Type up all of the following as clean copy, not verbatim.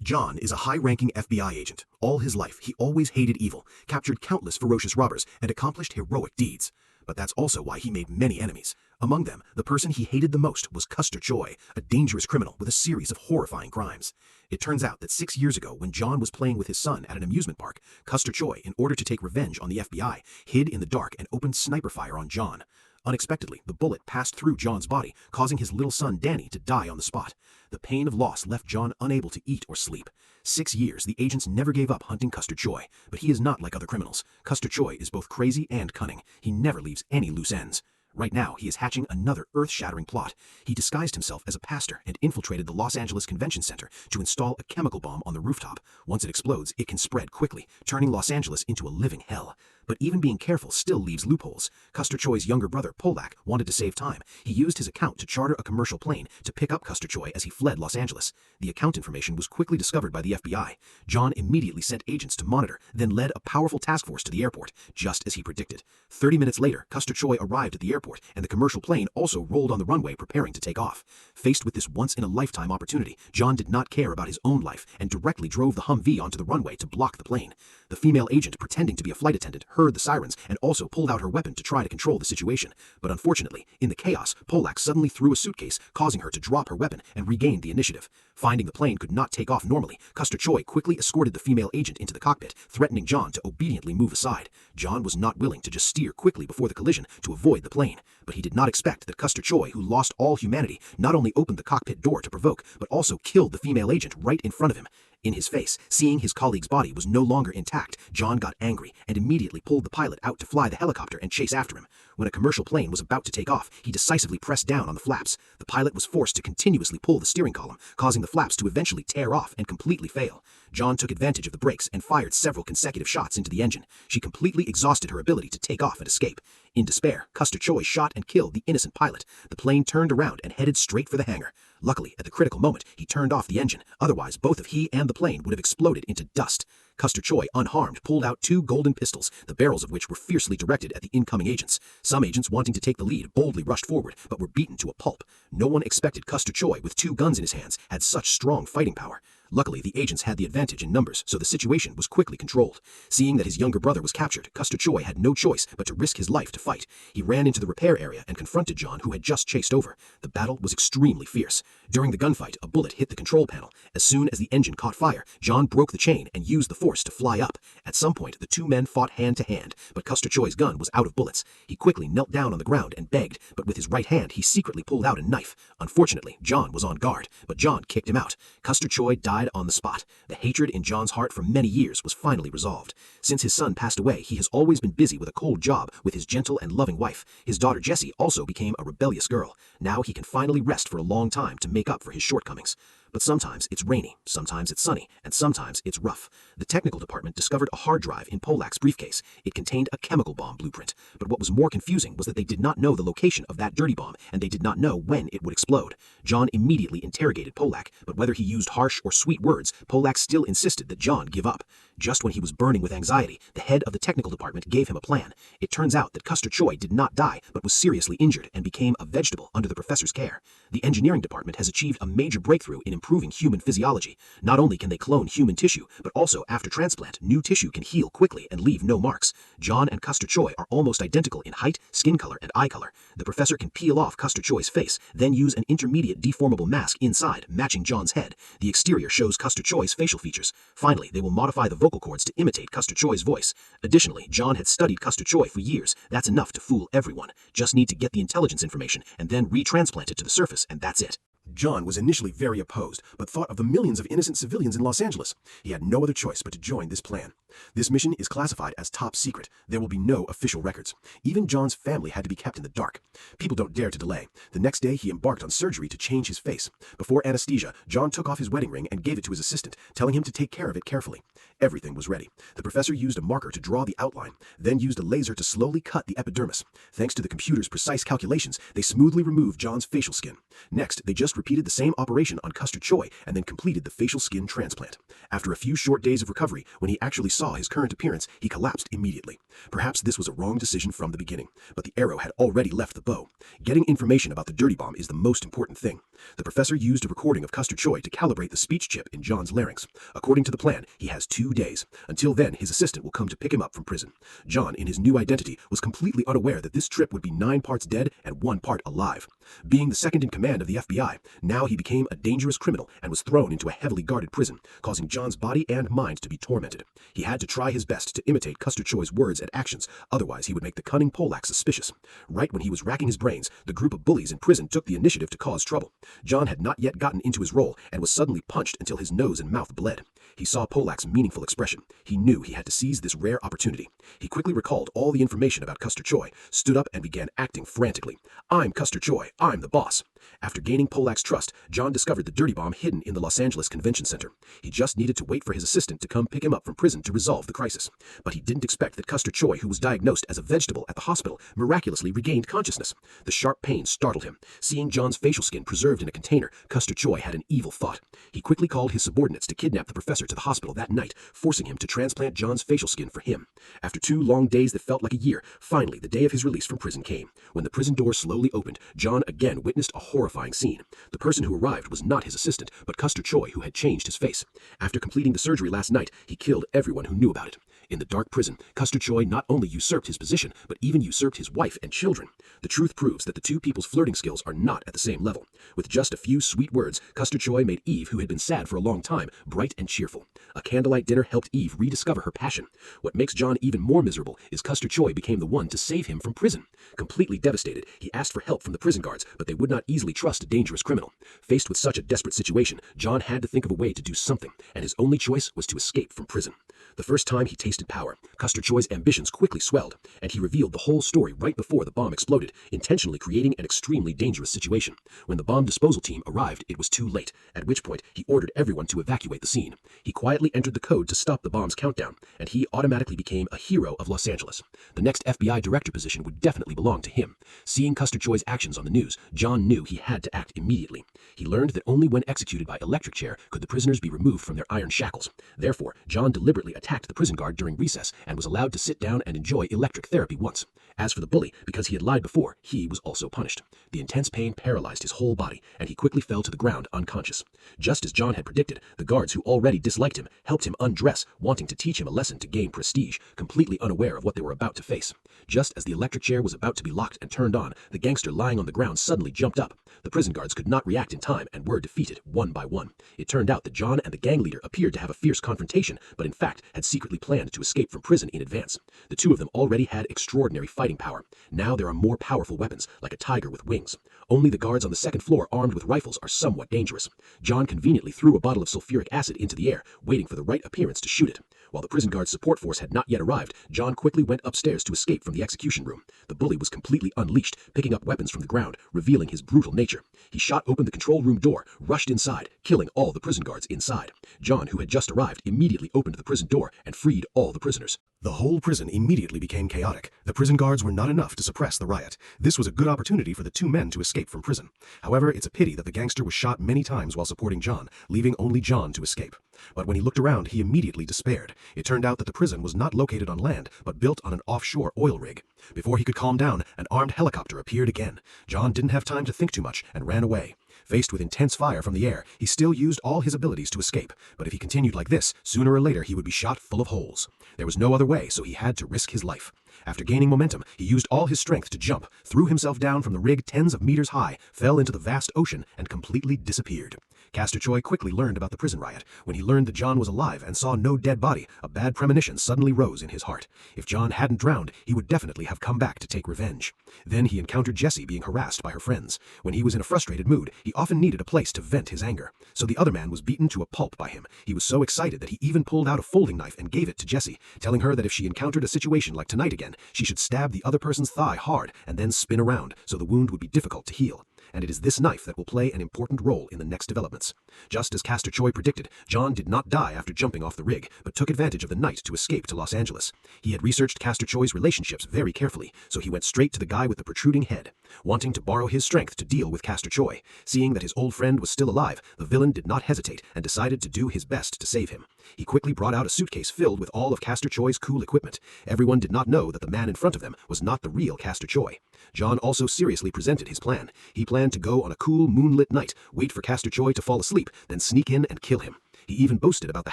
John is a high-ranking FBI agent. All his life, he always hated evil, captured countless ferocious robbers, and accomplished heroic deeds. But that's also why he made many enemies. Among them, the person he hated the most was Custer Choi, a dangerous criminal with a series of horrifying crimes. It turns out that 6 years ago, when John was playing with his son at an amusement park, Custer Choi, in order to take revenge on the FBI, hid in the dark and opened sniper fire on John. Unexpectedly, the bullet passed through John's body, causing his little son Danny to die on the spot. The pain of loss left John unable to eat or sleep. 6 years, the agents never gave up hunting Custer Choi, but he is not like other criminals. Custer Choi is both crazy and cunning. He never leaves any loose ends. Right now, he is hatching another earth-shattering plot. He disguised himself as a pastor and infiltrated the Los Angeles Convention Center to install a chemical bomb on the rooftop. Once it explodes, it can spread quickly, turning Los Angeles into a living hell. But even being careful still leaves loopholes. Custer Choi's younger brother, Polak, wanted to save time. He used his account to charter a commercial plane to pick up Custer Choi as he fled Los Angeles. The account information was quickly discovered by the FBI. John immediately sent agents to monitor, then led a powerful task force to the airport, just as he predicted. 30 minutes later, Custer Choi arrived at the airport, and the commercial plane also rolled on the runway preparing to take off. Faced with this once-in-a-lifetime opportunity, John did not care about his own life and directly drove the Humvee onto the runway to block the plane. The female agent, pretending to be a flight attendant, heard the sirens and also pulled out her weapon to try to control the situation. But unfortunately, in the chaos, Polak suddenly threw a suitcase, causing her to drop her weapon and regain the initiative. Finding the plane could not take off normally, Custer Choi quickly escorted the female agent into the cockpit, threatening John to obediently move aside. John was not willing to just steer quickly before the collision to avoid the plane, but he did not expect that Custer Choi, who lost all humanity, not only opened the cockpit door to provoke, but also killed the female agent right in front of him. In his face, seeing his colleague's body was no longer intact, John got angry and immediately pulled the pilot out to fly the helicopter and chase after him. When a commercial plane was about to take off, he decisively pressed down on the flaps. The pilot was forced to continuously pull the steering column, causing the flaps to eventually tear off and completely fail. John took advantage of the brakes and fired several consecutive shots into the engine. She completely exhausted her ability to take off and escape. In despair, Custer Choi shot and killed the innocent pilot. The plane turned around and headed straight for the hangar. Luckily, at the critical moment, he turned off the engine. Otherwise, both of he and the plane would have exploded into dust. Custer Choi, unharmed, pulled out 2 golden pistols, the barrels of which were fiercely directed at the incoming agents. Some agents, wanting to take the lead, boldly rushed forward, but were beaten to a pulp. No one expected Custer Choi, with 2 guns in his hands, had such strong fighting power. Luckily, the agents had the advantage in numbers, so the situation was quickly controlled. Seeing that his younger brother was captured, Custer Choi had no choice but to risk his life to fight. He ran into the repair area and confronted John, who had just chased over. The battle was extremely fierce. During the gunfight, a bullet hit the control panel. As soon as the engine caught fire, John broke the chain and used the force to fly up. At some point, the 2 men fought hand to hand, but Custer Choi's gun was out of bullets. He quickly knelt down on the ground and begged, but with his right hand, he secretly pulled out a knife. Unfortunately, John was on guard, but John kicked him out. Custer Choi died on the spot. The hatred in John's heart for many years was finally resolved. Since his son passed away, he has always been busy with a cold job with his gentle and loving wife. His daughter Jessie also became a rebellious girl. Now he can finally rest for a long time to make up for his shortcomings. But sometimes it's rainy, sometimes it's sunny, and sometimes it's rough. The technical department discovered a hard drive in Polak's briefcase. It contained a chemical bomb blueprint. But what was more confusing was that they did not know the location of that dirty bomb, and they did not know when it would explode. John immediately interrogated Polak, but whether he used harsh or sweet words, Polak still insisted that John give up. Just when he was burning with anxiety, the head of the technical department gave him a plan. It turns out that Custer Choi did not die, but was seriously injured and became a vegetable under the professor's care. The engineering department has achieved a major breakthrough in improving human physiology. Not only can they clone human tissue, but also after transplant, new tissue can heal quickly and leave no marks. John and Custer Choi are almost identical in height, skin color, and eye color. The professor can peel off Custer Choi's face, then use an intermediate deformable mask inside, matching John's head. The exterior shows Custer Choi's facial features. Finally, they will modify the vocal cords to imitate Custer Choi's voice. Additionally, John had studied Custer Choi for years. That's enough to fool everyone. Just need to get the intelligence information and then retransplant it to the surface, and that's it. John was initially very opposed, but thought of the millions of innocent civilians in Los Angeles. He had no other choice but to join this plan. This mission is classified as top secret. There will be no official records. Even John's family had to be kept in the dark. People don't dare to delay. The next day, he embarked on surgery to change his face. Before anesthesia, John took off his wedding ring and gave it to his assistant, telling him to take care of it carefully. Everything was ready. The professor used a marker to draw the outline, then used a laser to slowly cut the epidermis. Thanks to the computer's precise calculations, they smoothly removed John's facial skin. Next, they just repeated the same operation on Custer Choi and then completed the facial skin transplant. After a few short days of recovery, when he actually saw his current appearance, he collapsed immediately. Perhaps this was a wrong decision from the beginning, but the arrow had already left the bow. Getting information about the dirty bomb is the most important thing. The professor used a recording of Custer Choi to calibrate the speech chip in John's larynx. According to the plan, he has 2 days. Until then, his assistant will come to pick him up from prison. John, in his new identity, was completely unaware that this trip would be 9 parts dead and 1 part alive. Being the second in command of the FBI, now he became a dangerous criminal and was thrown into a heavily guarded prison, causing John's body and mind to be tormented. He had to try his best to imitate Custer Choi's words and actions, otherwise he would make the cunning Polak suspicious. Right when he was racking his brains, the group of bullies in prison took the initiative to cause trouble. John had not yet gotten into his role and was suddenly punched until his nose and mouth bled. He saw Polak's meaningful expression. He knew he had to seize this rare opportunity. He quickly recalled all the information about Custer Choi, stood up and began acting frantically. "I'm Custer Choi. I'm the boss." After gaining Polak's trust, John discovered the dirty bomb hidden in the Los Angeles Convention Center. He just needed to wait for his assistant to come pick him up from prison to resolve the crisis. But he didn't expect that Custer Choi, who was diagnosed as a vegetable at the hospital, miraculously regained consciousness. The sharp pain startled him. Seeing John's facial skin preserved in a container, Custer Choi had an evil thought. He quickly called his subordinates to kidnap the professor to the hospital that night, forcing him to transplant John's facial skin for him. After 2 long days that felt like a year, finally the day of his release from prison came. When the prison door slowly opened, John again witnessed a horrifying scene. The person who arrived was not his assistant, but Custer Choi, who had changed his face. After completing the surgery last night, he killed everyone who knew about it. In the dark prison, Custer Choi not only usurped his position, but even usurped his wife and children. The truth proves that the 2 people's flirting skills are not at the same level. With just a few sweet words, Custer Choi made Eve, who had been sad for a long time, bright and cheerful. A candlelight dinner helped Eve rediscover her passion. What makes John even more miserable is Custer Choi became the one to save him from prison. Completely devastated, he asked for help from the prison guards, but they would not easily trust a dangerous criminal. Faced with such a desperate situation, John had to think of a way to do something, and his only choice was to escape from prison. The first time he tasted power, Custer Choi's ambitions quickly swelled, and he revealed the whole story right before the bomb exploded, intentionally creating an extremely dangerous situation. When the bomb disposal team arrived, it was too late, at which point he ordered everyone to evacuate the scene. He quietly entered the code to stop the bomb's countdown, and he automatically became a hero of Los Angeles. The next FBI director position would definitely belong to him. Seeing Custer Choi's actions on the news, John knew he had to act immediately. He learned that only when executed by electric chair could the prisoners be removed from their iron shackles. Therefore, John deliberately attacked the prison guard during recess and was allowed to sit down and enjoy electric therapy once. As for the bully, because he had lied before, he was also punished. The intense pain paralyzed his whole body, and he quickly fell to the ground unconscious. Just as John had predicted, the guards who already disliked him helped him undress, wanting to teach him a lesson to gain prestige, completely unaware of what they were about to face. Just as the electric chair was about to be locked and turned on, the gangster lying on the ground suddenly jumped up. The prison guards could not react in time and were defeated one by one. It turned out that John and the gang leader appeared to have a fierce confrontation, but in fact had secretly planned to escape from prison in advance. The 2 of them already had extraordinary fighting power. Now there are more powerful weapons, like a tiger with wings. Only the guards on the second floor armed with rifles are somewhat dangerous. John conveniently threw a bottle of sulfuric acid into the air, waiting for the right appearance to shoot it. While the prison guard's support force had not yet arrived, John quickly went upstairs to escape from the execution room. The bully was completely unleashed, picking up weapons from the ground, revealing his brutal nature. He shot open the control room door, rushed inside, killing all the prison guards inside. John, who had just arrived, immediately opened the prison door and freed all the prisoners. The whole prison immediately became chaotic. The prison guards were not enough to suppress the riot. This was a good opportunity for the 2 men to escape from prison. However, it's a pity that the gangster was shot many times while supporting John, leaving only John to escape. But when he looked around, he immediately despaired. It turned out that the prison was not located on land, but built on an offshore oil rig. Before he could calm down, an armed helicopter appeared again. John didn't have time to think too much and ran away. Faced with intense fire from the air, he still used all his abilities to escape, but if he continued like this, sooner or later he would be shot full of holes. There was no other way, so he had to risk his life. After gaining momentum, he used all his strength to jump, threw himself down from the rig tens of meters high, fell into the vast ocean, and completely disappeared. Custer Choi quickly learned about the prison riot. When he learned that John was alive and saw no dead body, a bad premonition suddenly rose in his heart. If John hadn't drowned, he would definitely have come back to take revenge. Then he encountered Jessie being harassed by her friends. When he was in a frustrated mood, he often needed a place to vent his anger. So the other man was beaten to a pulp by him. He was so excited that he even pulled out a folding knife and gave it to Jessie, telling her that if she encountered a situation like tonight again, she should stab the other person's thigh hard and then spin around, so the wound would be difficult to heal. And it is this knife that will play an important role in the next developments. Just as Custer Choi predicted, John did not die after jumping off the rig, but took advantage of the night to escape to Los Angeles. He had researched Custer Choi's relationships very carefully, so he went straight to the guy with the protruding head, wanting to borrow his strength to deal with Custer Choi. Seeing that his old friend was still alive, the villain did not hesitate and decided to do his best to save him. He quickly brought out a suitcase filled with all of Custer Choi's cool equipment. Everyone did not know that the man in front of them was not the real Custer Choi. John also seriously presented his plan. He planned planned to go on a cool moonlit night, wait for Castor Troy to fall asleep, then sneak in and kill him. He even boasted about the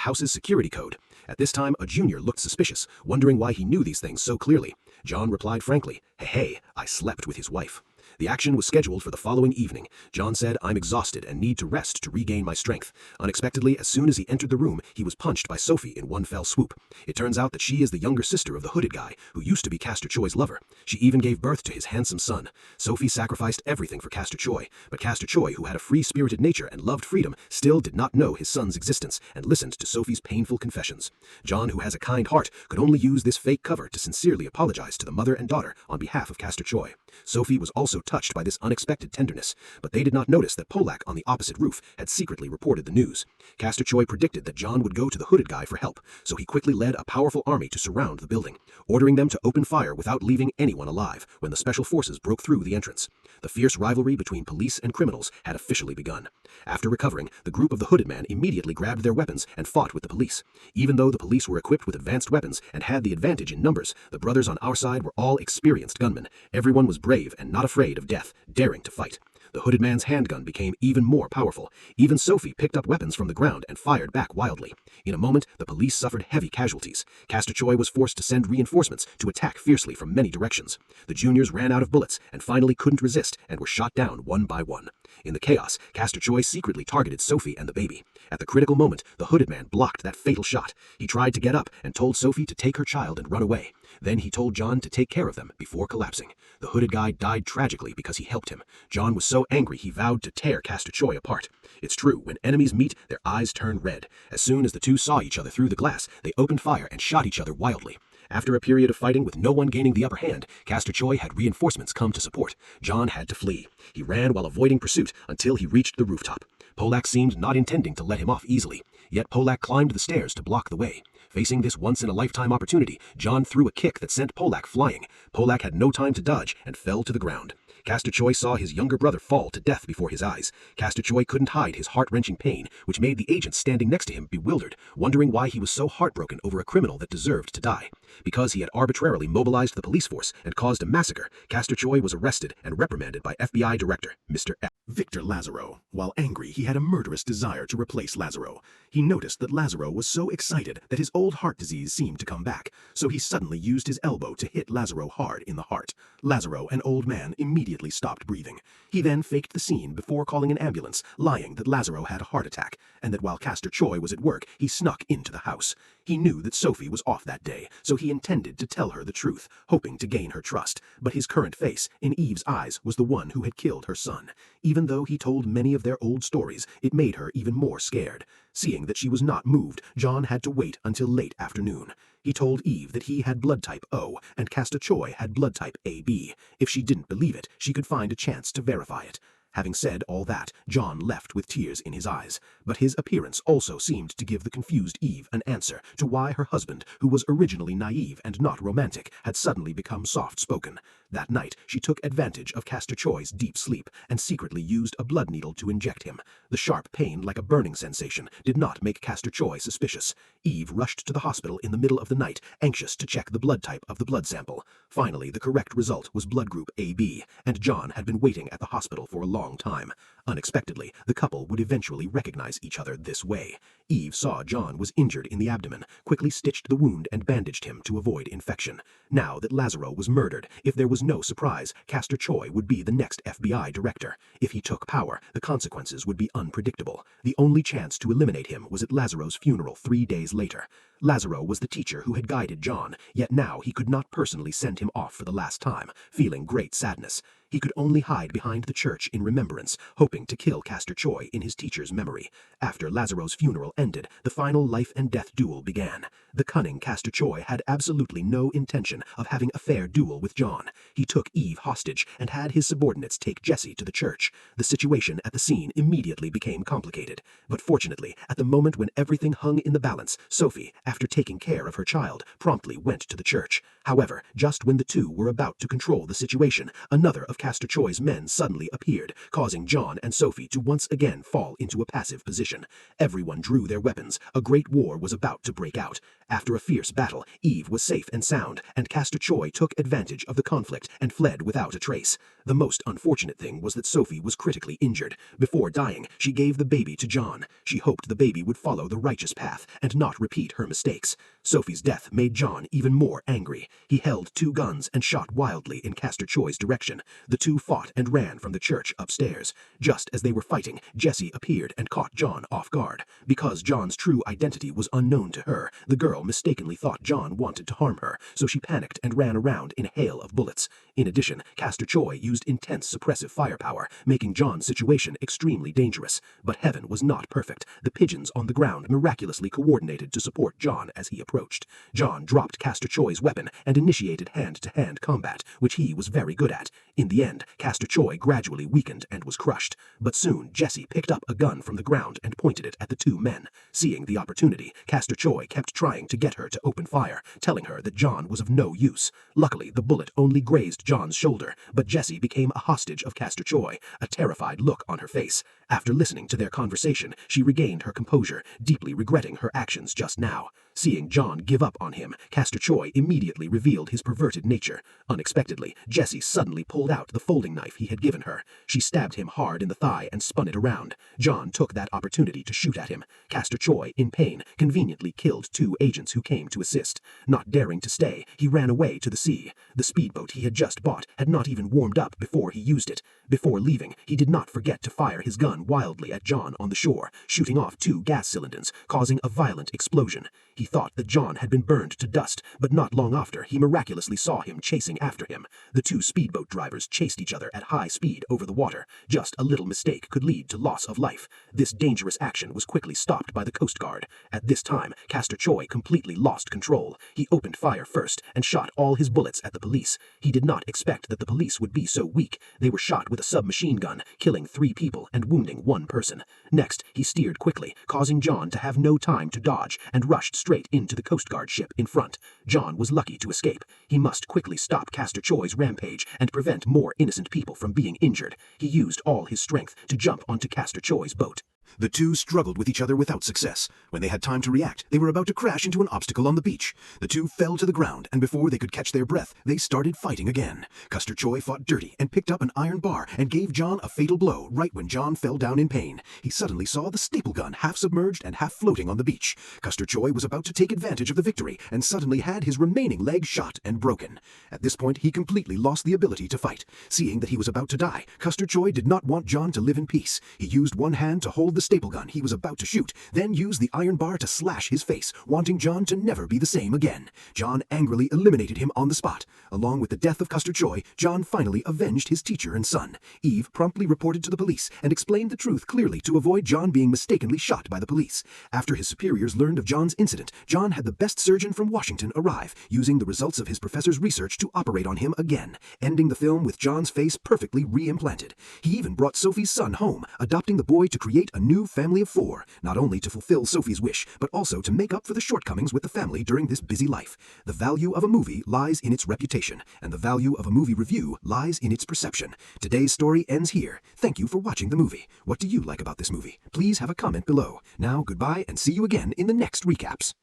house's security code. At this time, a junior looked suspicious, wondering why he knew these things so clearly. John replied frankly, "Hey, I slept with his wife." The action was scheduled for the following evening. John said, "I'm exhausted and need to rest to regain my strength." Unexpectedly, as soon as he entered the room, he was punched by Sophie in one fell swoop. It turns out that she is the younger sister of the hooded guy, who used to be Castor Troy's lover. She even gave birth to his handsome son. Sophie sacrificed everything for Castor Troy, but Castor Troy, who had a free-spirited nature and loved freedom, still did not know his son's existence and listened to Sophie's painful confessions. John, who has a kind heart, could only use this fake cover to sincerely apologize to the mother and daughter on behalf of Castor Troy. Sophie was also touched by this unexpected tenderness, but they did not notice that Polak on the opposite roof had secretly reported the news. Castor Troy predicted that John would go to the hooded guy for help, so he quickly led a powerful army to surround the building, ordering them to open fire without leaving anyone alive when the special forces broke through the entrance. The fierce rivalry between police and criminals had officially begun. After recovering, the group of the hooded man immediately grabbed their weapons and fought with the police. Even though the police were equipped with advanced weapons and had the advantage in numbers, the brothers on our side were all experienced gunmen. Everyone was brave and not afraid of death, daring to fight. The hooded man's handgun became even more powerful. Even Sophie picked up weapons from the ground and fired back wildly. In a moment, the police suffered heavy casualties. Castor Troy was forced to send reinforcements to attack fiercely from many directions. The juniors ran out of bullets and finally couldn't resist and were shot down one by one. In the chaos, Castor Troy secretly targeted Sophie and the baby. At the critical moment, the hooded man blocked that fatal shot. He tried to get up and told Sophie to take her child and run away. Then he told John to take care of them before collapsing. The hooded guy died tragically because he helped him. John was so angry he vowed to tear Castor Troy apart. It's true, when enemies meet, their eyes turn red. As soon as the two saw each other through the glass, they opened fire and shot each other wildly. After a period of fighting with no one gaining the upper hand, Castor Troy had reinforcements come to support. John had to flee. He ran while avoiding pursuit until he reached the rooftop. Polak seemed not intending to let him off easily, yet Polak climbed the stairs to block the way. Facing this once-in-a-lifetime opportunity, John threw a kick that sent Polak flying. Polak had no time to dodge and fell to the ground. Castor Troy saw his younger brother fall to death before his eyes. Castor Troy couldn't hide his heart-wrenching pain, which made the agent standing next to him bewildered, wondering why he was so heartbroken over a criminal that deserved to die. Because he had arbitrarily mobilized the police force and caused a massacre, Castor Troy was arrested and reprimanded by FBI Director Mr. F. Victor Lazaro. While angry, he had a murderous desire to replace Lazaro. He noticed that Lazaro was so excited that his old heart disease seemed to come back, so he suddenly used his elbow to hit Lazaro hard in the heart. Lazaro, an old man, immediately stopped breathing. He then faked the scene before calling an ambulance, lying that Lazaro had a heart attack, and that while Castor Troy was at work, he snuck into the house. He knew that Sophie was off that day, so he intended to tell her the truth, hoping to gain her trust. But his current face, in Eve's eyes, was the one who had killed her son. Even though he told many of their old stories, it made her even more scared. Seeing that she was not moved, John had to wait until late afternoon. He told Eve that he had blood type O and Castor Troy had blood type AB. If she didn't believe it, she could find a chance to verify it. Having said all that, John left with tears in his eyes, but his appearance also seemed to give the confused Eve an answer to why her husband, who was originally naive and not romantic, had suddenly become soft-spoken. That night, she took advantage of Castor Troy's deep sleep and secretly used a blood needle to inject him. The sharp pain, like a burning sensation, did not make Castor Troy suspicious. Eve rushed to the hospital in the middle of the night, anxious to check the blood type of the blood sample. Finally, the correct result was blood group AB, and John had been waiting at the hospital for a long time. Unexpectedly, the couple would eventually recognize each other this way. Eve saw John was injured in the abdomen, quickly stitched the wound and bandaged him to avoid infection. Now that Lazaro was murdered, if there was no surprise, Castor Troy would be the next FBI director. If he took power, the consequences would be unpredictable. The only chance to eliminate him was at Lazaro's funeral 3 days later. Lazaro was the teacher who had guided John, yet now he could not personally send him off for the last time, feeling great sadness. He could only hide behind the church in remembrance, hoping to kill Castor Troy in his teacher's memory. After Lazaro's funeral ended, the final life-and-death duel began. The cunning Castor Troy had absolutely no intention of having a fair duel with John. He took Eve hostage and had his subordinates take Jesse to the church. The situation at the scene immediately became complicated. But fortunately, at the moment when everything hung in the balance, Sophie, after taking care of her child, promptly went to the church. However, just when the two were about to control the situation, another of Castor Troy's men suddenly appeared, causing John and Sophie to once again fall into a passive position. Everyone drew their weapons. A great war was about to break out. After a fierce battle, Eve was safe and sound, and Castor Troy took advantage of the conflict and fled without a trace. The most unfortunate thing was that Sophie was critically injured. Before dying, she gave the baby to John. She hoped the baby would follow the righteous path and not repeat her mistakes. Sophie's death made John even more angry. He held 2 guns and shot wildly in Castor Troy's direction. The two fought and ran from the church upstairs. Just as they were fighting, Jessie appeared and caught John off guard. Because John's true identity was unknown to her, the girl mistakenly thought John wanted to harm her, so she panicked and ran around in a hail of bullets. In addition, Castor Troy used intense suppressive firepower, making John's situation extremely dangerous. But heaven was not perfect. The pigeons on the ground miraculously coordinated to support John as he approached. John dropped Castor Troy's weapon and initiated hand-to-hand combat, which he was very good at. In the end, Castor Troy gradually weakened and was crushed. But soon, Jessie picked up a gun from the ground and pointed it at the 2 men. Seeing the opportunity, Castor Troy kept trying to get her to open fire, telling her that John was of no use. Luckily, the bullet only grazed John's shoulder, but Jessie became a hostage of Castor Troy, a terrified look on her face. After listening to their conversation, she regained her composure, deeply regretting her actions just now. Seeing John give up on him, Castor Troy immediately revealed his perverted nature. Unexpectedly, Jessie suddenly pulled out the folding knife he had given her. She stabbed him hard in the thigh and spun it around. John took that opportunity to shoot at him. Castor Troy, in pain, conveniently killed 2 agents who came to assist. Not daring to stay, he ran away to the sea. The speedboat he had just bought had not even warmed up before he used it. Before leaving, he did not forget to fire his gun wildly at John on the shore, shooting off 2 gas cylinders, causing a violent explosion. He thought that John had been burned to dust, but not long after he miraculously saw him chasing after him. The 2 speedboat drivers chased each other at high speed over the water. Just a little mistake could lead to loss of life. This dangerous action was quickly stopped by the Coast Guard. At this time, Castor Troy completely lost control. He opened fire first and shot all his bullets at the police. He did not expect that the police would be so weak. They were shot with a submachine gun, killing 3 people and wounding 1 person. Next, he steered quickly, causing John to have no time to dodge, and rushed straight into the Coast Guard ship in front. John was lucky to escape. He must quickly stop Castor Troy's rampage and prevent more innocent people from being injured. He used all his strength to jump onto Castor Troy's boat. The two struggled with each other without success. When they had time to react, they were about to crash into an obstacle on the beach. The two fell to the ground, and before they could catch their breath, they started fighting again. Castor Troy fought dirty and picked up an iron bar and gave John a fatal blow right when John fell down in pain. He suddenly saw the staple gun half submerged and half floating on the beach. Castor Troy was about to take advantage of the victory and suddenly had his remaining leg shot and broken. At this point, he completely lost the ability to fight. Seeing that he was about to die, Castor Troy did not want John to live in peace. He used one hand to hold the staple gun he was about to shoot, then used the iron bar to slash his face, wanting John to never be the same again. John angrily eliminated him on the spot. Along with the death of Castor Troy, John finally avenged his teacher and son. Eve promptly reported to the police and explained the truth clearly to avoid John being mistakenly shot by the police. After his superiors learned of John's incident, John had the best surgeon from Washington arrive, using the results of his professor's research to operate on him again, ending the film with John's face perfectly re-implanted. He even brought Sophie's son home, adopting the boy to create a new family of 4, not only to fulfill Sophie's wish, but also to make up for the shortcomings with the family during this busy life. The value of a movie lies in its reputation, and the value of a movie review lies in its perception. Today's story ends here. Thank you for watching the movie. What do you like about this movie? Please have a comment below. Now, goodbye, and see you again in the next recaps.